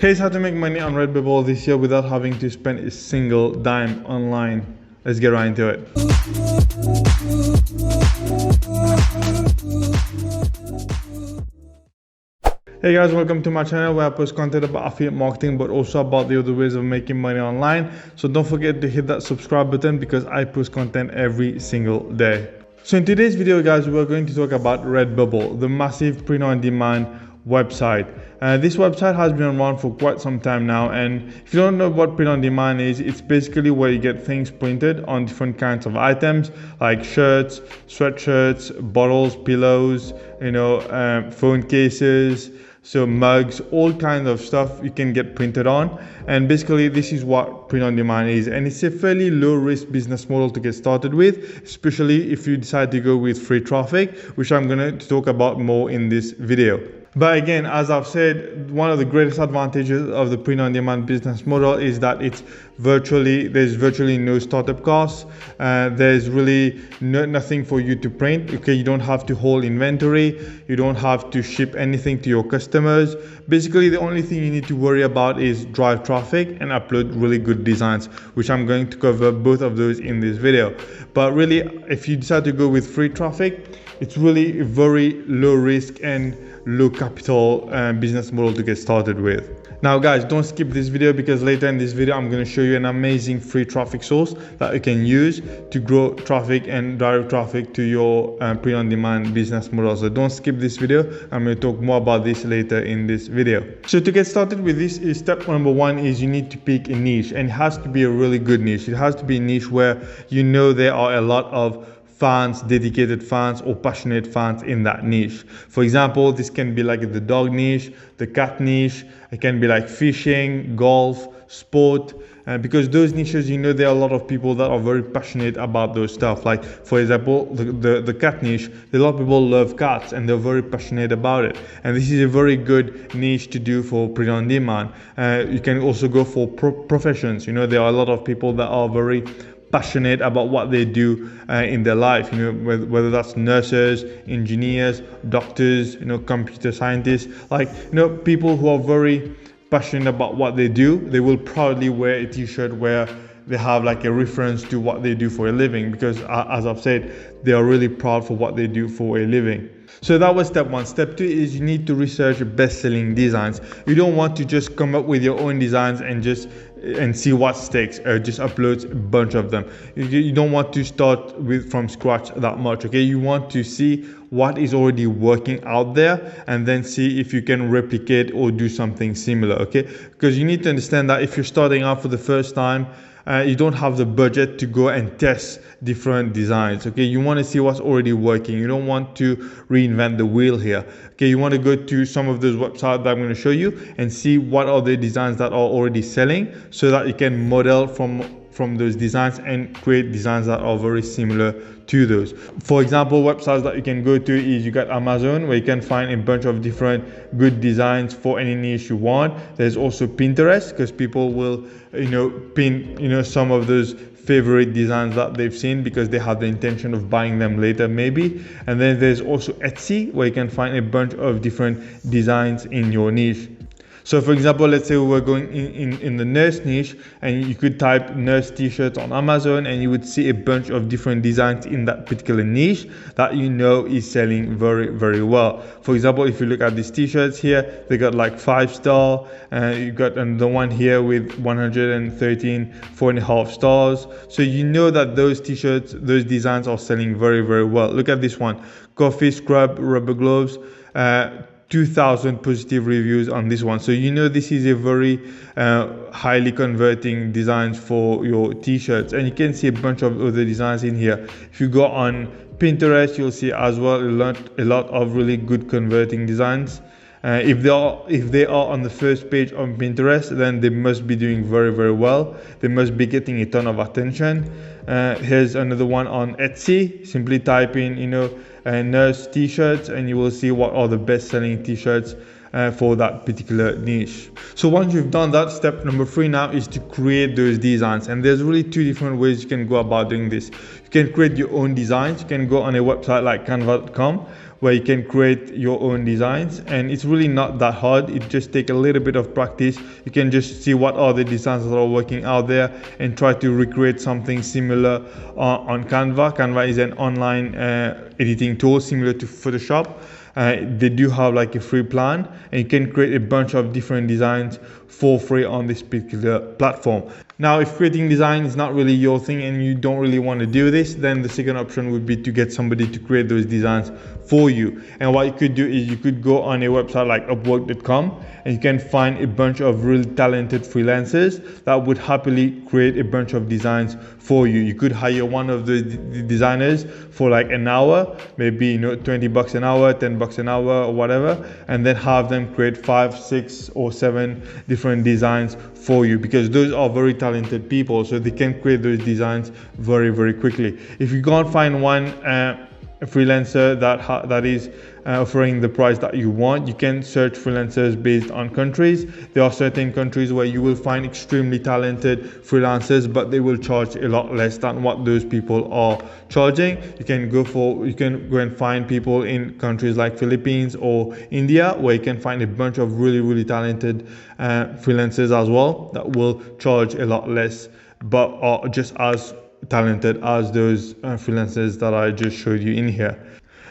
Here's how to make money on Redbubble this year without having to spend a single dime online. Let's get right into it. Hey guys, welcome to my channel where I post content about affiliate marketing but also about the other ways of making money online. So don't forget to hit that subscribe button because I post content every single day. So in today's video guys, we're going to talk about Redbubble, the massive print-on-demand website. This website has been around for quite some time now, and if you don't know what print-on-demand is, it's basically where you get things printed on different kinds of items like shirts, sweatshirts, bottles, pillows, phone cases, so mugs, all kinds of stuff you can get printed on. And basically this is what print on demand is, and it's a fairly low risk business model to get started with, especially if you decide to go with free traffic, which I'm going to talk about more in this video. But again, as I've said, one of the greatest advantages of the print-on-demand business model is that there's virtually no startup costs. There's really nothing for you to print. Okay, you don't have to hold inventory. You don't have to ship anything to your customers. Basically, the only thing you need to worry about is drive traffic and upload really good designs, which I'm going to cover both of those in this video. But really, if you decide to go with free traffic, it's really a very low risk and low capital business model to get started with. Now guys, don't skip this video because later in this video I'm going to show you an amazing free traffic source that you can use to grow traffic and direct traffic to your print-on-demand business model. So don't skip this video. I'm going to talk more about this later in this video. So to get started with this, step number one is you need to pick a niche, and it has to be a really good niche. It has to be a niche where there are a lot of fans, dedicated fans or passionate fans in that niche. For example, this can be like the dog niche, the cat niche. It can be like fishing, golf, sport, because those niches, there are a lot of people that are very passionate about those stuff. Like for example, the cat niche, a lot of people love cats and they're very passionate about it. And this is a very good niche to do for print on demand. You can also go for professions. There are a lot of people that are very passionate about what they do in their life, whether that's nurses, engineers, doctors, computer scientists, people who are very passionate about what they do. They will proudly wear a t-shirt where they have like a reference to what they do for a living, because as I've said, they are really proud for what they do for a living. So that was step one. Step two is you need to research best-selling designs. You don't want to just come up with your own designs and see what sticks, or just upload a bunch of them. You don't want to start from scratch that much. Okay, you want to see what is already working out there and then see if you can replicate or do something similar. Okay, because you need to understand that if you're starting out for the first time, you don't have the budget to go and test different designs. Okay, you want to see what's already working. You don't want to reinvent the wheel here. Okay, you want to go to some of those websites that I'm going to show you and see what are the designs that are already selling, so that you can model from those designs and create designs that are very similar to those. For example, websites that you can go to is you got Amazon, where you can find a bunch of different good designs for any niche you want. There's also Pinterest, because people will pin some of those favorite designs that they've seen because they have the intention of buying them later maybe. And then there's also Etsy, where you can find a bunch of different designs in your niche. So for example, let's say we were going in the nurse niche, and you could type nurse t-shirts on Amazon and you would see a bunch of different designs in that particular niche that is selling very, very well. For example, if you look at these t-shirts here, they got like 5-star, you got the one here with 113 4.5 stars. So that those t-shirts, those designs are selling very, very well. Look at this one, coffee scrub rubber gloves, 2,000 positive reviews on this one. So this is a very highly converting designs for your t-shirts, and you can see a bunch of other designs in here. If you go on Pinterest, you'll see as well a lot of really good converting designs. If they are on the first page on Pinterest, then they must be doing very, very well. They must be getting a ton of attention. Here's another one on Etsy. Simply type in nurse t-shirts and you will see what are the best selling t-shirts for that particular niche. So once you've done that, step number 3 now is to create those designs. And there's really 2 different ways you can go about doing this. You can create your own designs. You can go on a website like canva.com, where you can create your own designs, and it's really not that hard. It just takes a little bit of practice. You can just see what are the designs that are working out there and try to recreate something similar on Canva. Canva is an online editing tool similar to Photoshop. They do have like a free plan, and you can create a bunch of different designs for free on this particular platform. Now, if creating design is not really your thing and you don't really want to do this, then the second option would be to get somebody to create those designs for you. And what you could do is you could go on a website like upwork.com, and you can find a bunch of really talented freelancers that would happily create a bunch of designs for you. You could hire one of the designers for like an hour, maybe $20 an hour, $10 an hour, or whatever, and then have them create 5, 6, or 7 different designs for you, because those are very talented people, so they can create those designs very, very quickly. If you can't find one freelancer that is offering the price that you want, you can search freelancers based on countries. There are certain countries where you will find extremely talented freelancers, but they will charge a lot less than what those people are charging. You can go and find people in countries like Philippines or India, where you can find a bunch of really, really talented freelancers as well that will charge a lot less, but are just as talented as those freelancers that I just showed you in here.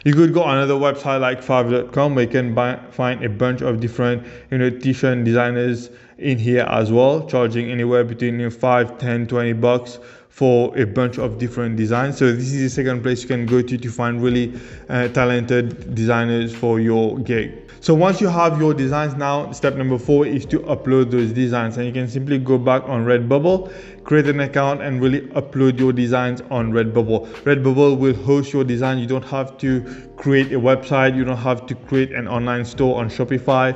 You could go on another website like fiverr.com, where you can find a bunch of different t-shirt designers in here as well, charging anywhere between $5, $10, $20 for a bunch of different designs. So this is the second place you can go to find really talented designers for your gig. So once you have your designs, now step number 4 is to upload those designs, and you can simply go back on Redbubble, create an account, and really upload your designs on Redbubble. Redbubble will host your design. You don't have to create a website. You don't have to create an online store on Shopify.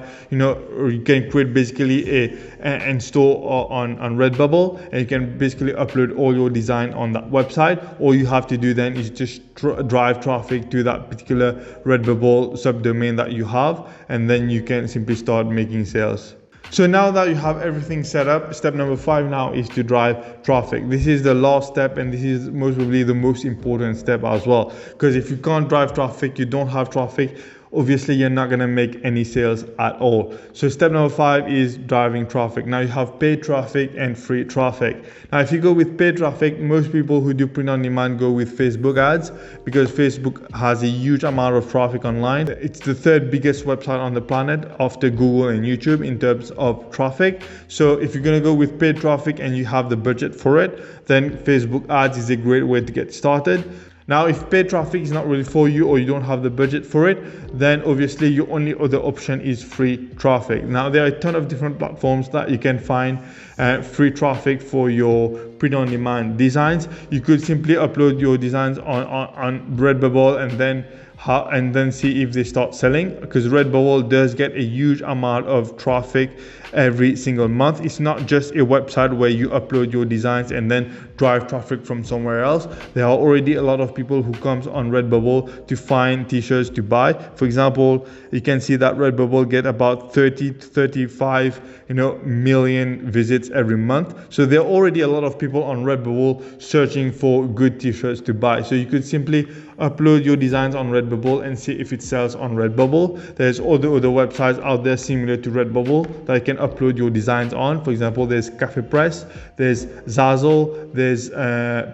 Or you can create basically a store on Redbubble, and you can basically upload all your design on that website. All you have to do then is just drive traffic to that particular Redbubble subdomain that you have, and then you can simply start making sales. So now that you have everything set up, step number 5 now is to drive traffic. This is the last step, and this is most probably the most important step as well, because if you can't drive traffic, you don't have traffic, obviously you're not going to make any sales at all. So step number 5 is driving traffic. Now you have paid traffic and free traffic. Now if you go with paid traffic, most people who do print on demand go with Facebook ads, because Facebook has a huge amount of traffic online. It's the 3rd biggest website on the planet after Google and YouTube in terms of traffic. So if you're going to go with paid traffic and you have the budget for it, then Facebook ads is a great way to get started. Now, if paid traffic is not really for you, or you don't have the budget for it, then obviously your only other option is free traffic. Now, there are a ton of different platforms that you can find free traffic for your print-on-demand designs. You could simply upload your designs on Redbubble and then see if they start selling, because Redbubble does get a huge amount of traffic every single month. It's not just a website where you upload your designs and then drive traffic from somewhere else. There are already a lot of people who comes on Redbubble to find t-shirts to buy. For example, you can see that Redbubble get about 30 to 35 million visits every month. So there are already a lot of people on Redbubble searching for good t-shirts to buy. So you could simply upload your designs on Redbubble and see if it sells on Redbubble. There's other websites out there similar to Redbubble that you can upload your designs on. For example, there's Cafe Press, there's Zazzle, there's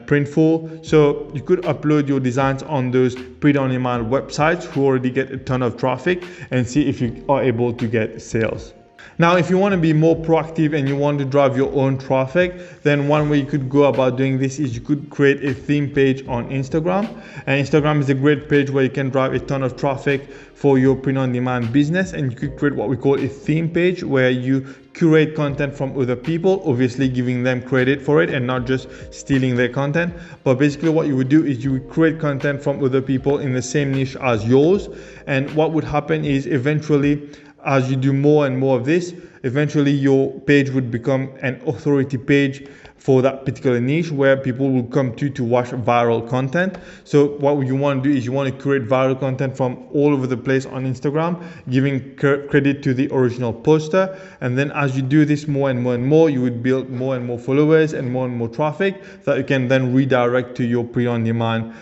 Printful. So you could upload your designs on those print-on-demand websites who already get a ton of traffic and see if you are able to get sales. Now, if you want to be more proactive and you want to drive your own traffic, then one way you could go about doing this is you could create a theme page on Instagram. And Instagram is a great page where you can drive a ton of traffic for your print-on-demand business. And you could create what we call a theme page, where you curate content from other people, obviously giving them credit for it and not just stealing their content. But basically what you would do is you would create content from other people in the same niche as yours. And what would happen is eventually, as you do more and more of this, eventually your page would become an authority page for that particular niche where people will come to watch viral content. So what you want to do is you want to create viral content from all over the place on Instagram, giving credit to the original poster. And then as you do this more and more and more, you would build more and more followers and more traffic that you can then redirect to your print-on-demand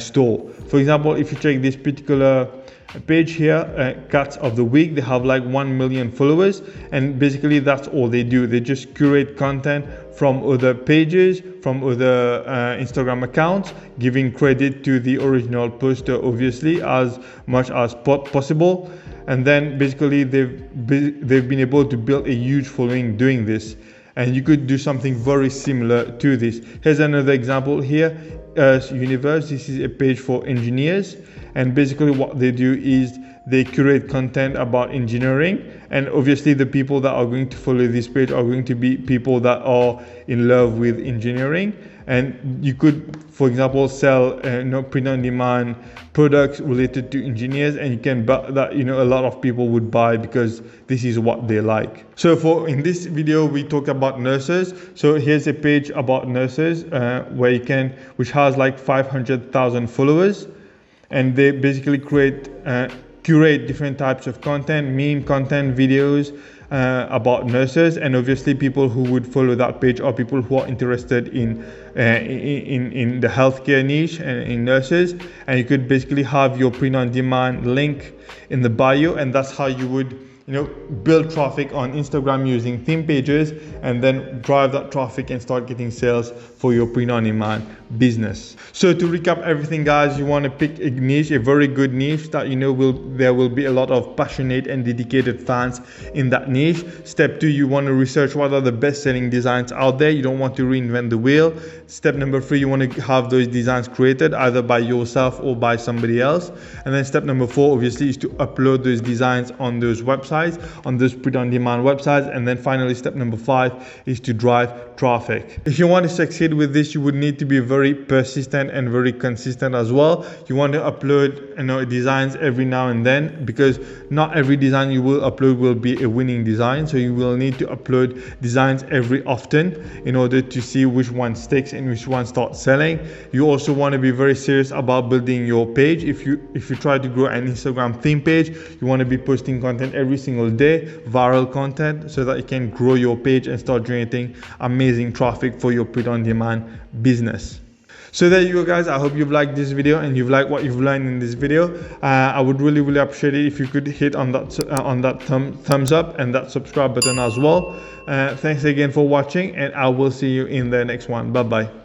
store. For example, if you check this particular page here, Cats of the Week, they have like 1 million followers, and basically that's all they do. They just curate content from other pages, from other Instagram accounts, giving credit to the original poster, obviously, as much as possible. And then basically they've been able to build a huge following doing this. And you could do something very similar to this. Here's another example here. Universe, this is a page for engineers, and basically what they do is they curate content about engineering, and obviously the people that are going to follow this page are going to be people that are in love with engineering. And you could, for example, sell print-on-demand products related to engineers, and you can bet that a lot of people would buy because this is what they like. So in this video we talk about nurses. So here's a page about nurses which has like 500,000 followers, and they basically curate different types of content, meme content, videos about nurses. And obviously people who would follow that page are people who are interested in the healthcare niche and in nurses. And you could basically have your print-on-demand link in the bio, and that's how you would build traffic on Instagram using theme pages, and then drive that traffic and start getting sales for your print-on-demand business. So to recap everything, guys, you want to pick a niche, a very good niche that there will be a lot of passionate and dedicated fans in that niche. Step 2, you want to research what are the best-selling designs out there. You don't want to reinvent the wheel. Step number 3, you want to have those designs created either by yourself or by somebody else. And then step number 4, obviously, is to upload those designs on those websites, on those print-on-demand websites. And then finally, step number 5 is to drive traffic. If you want to succeed with this, you would need to be very persistent and very consistent as well. You want to upload designs every now and then, because not every design you will upload will be a winning design. So you will need to upload designs every often in order to see which one sticks and which one starts selling. You also want to be very serious about building your page. If you try to grow an Instagram theme page, you want to be posting content every single day, viral content, so that you can grow your page and start generating amazing traffic for your print-on-demand business. So there you go, guys. I hope you've liked this video and you've liked what you've learned in this video. I would really appreciate it if you could hit on that thumbs up and that subscribe button as well. Thanks again for watching, and I will see you in the next one. Bye bye.